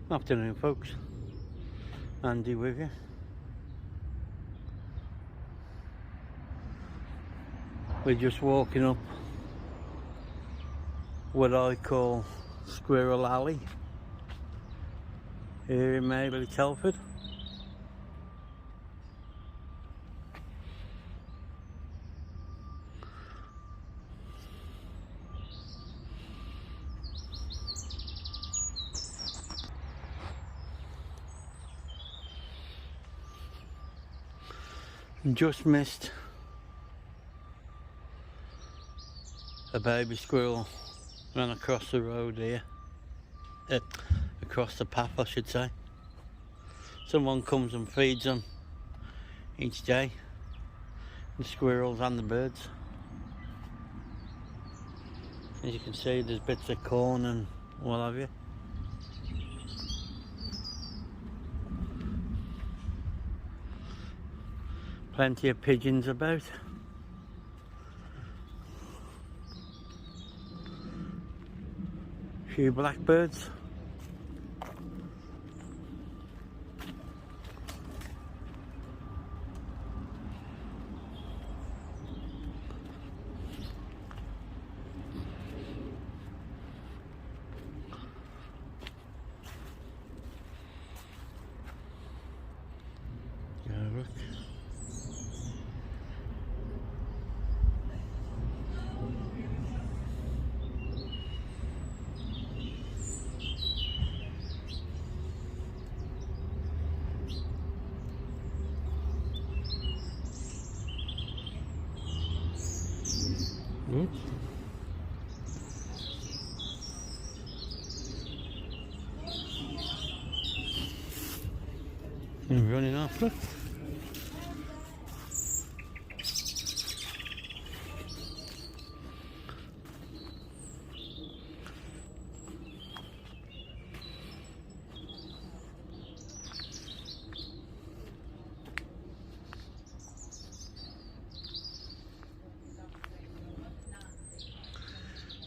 Afternoon, folks. Andy with you. We're just walking up what I call Squirrel Alley here in Madeley, Telford. Just missed a baby squirrel ran across the road here, across the path I should say. Someone comes and feeds them each day, the squirrels and the birds. As you can see, there's bits of corn and what have you. Plenty of pigeons about. A few blackbirds. Yeah, look. Oops. I'm running off, look.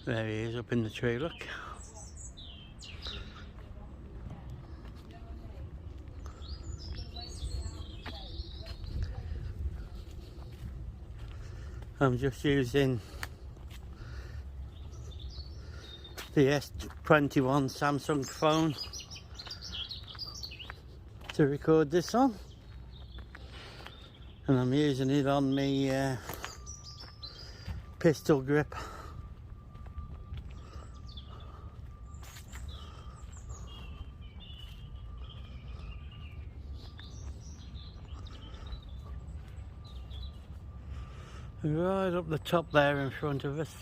There he is up in the tree, look. I'm just using the S21 Samsung phone to record this on, and I'm using it on my pistol grip. Right up the top there in front of us,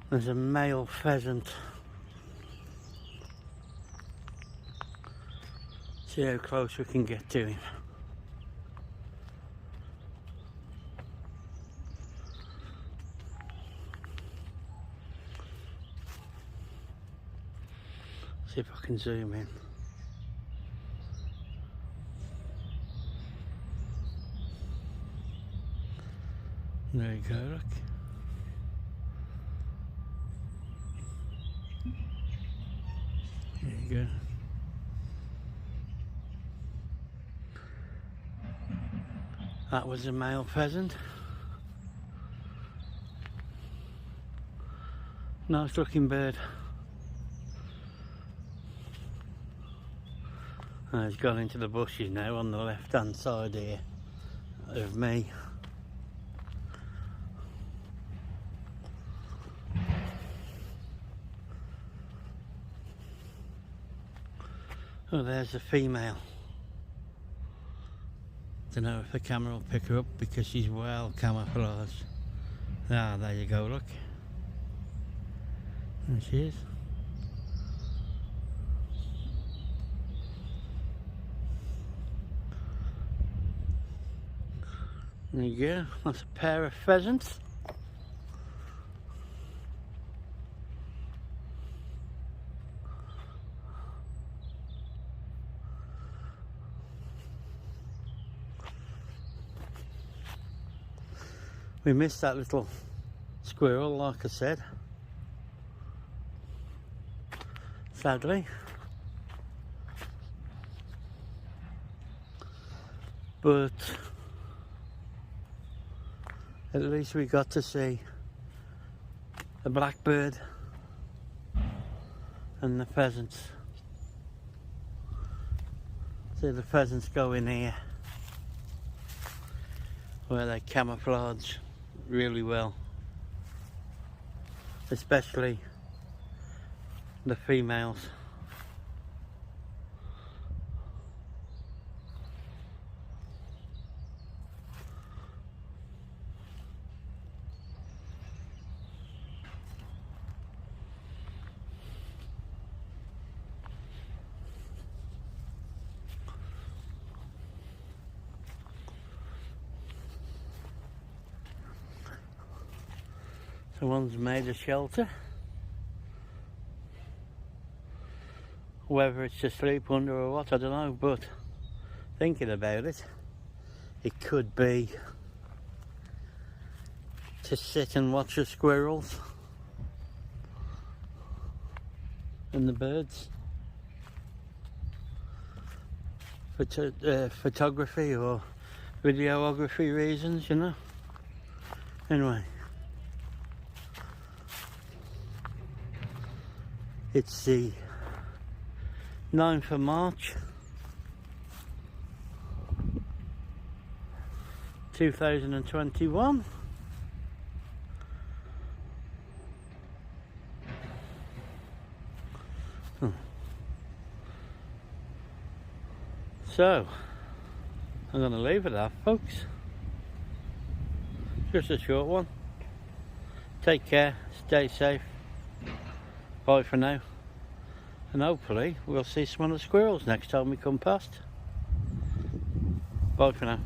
there's a male pheasant. See how close we can get to him. See if I can zoom in. There you go, look. There you go. That was a male pheasant. Nice looking bird. And he's gone into the bushes now on the left hand side here of me. Oh, there's the female. Don't know if the camera will pick her up because she's well camouflaged. Ah, there you go, look. There she is. There you go, that's a pair of pheasants. We missed that little squirrel, like I said. sadly. But at least we got to see the blackbird and the pheasants. See the pheasants go in here where they camouflage really well, especially the females. So one's made a shelter. Whether it's to sleep under or what, I don't know, but thinking about it, it could be to sit and watch the squirrels and the birds. For photography or videography reasons, you know. Anyway. It's the 9th of March 2021. So I'm going to leave it at that, folks. Just a short one. Take care, stay safe. Bye for now, and hopefully we'll see some of the squirrels next time we come past. Bye for now.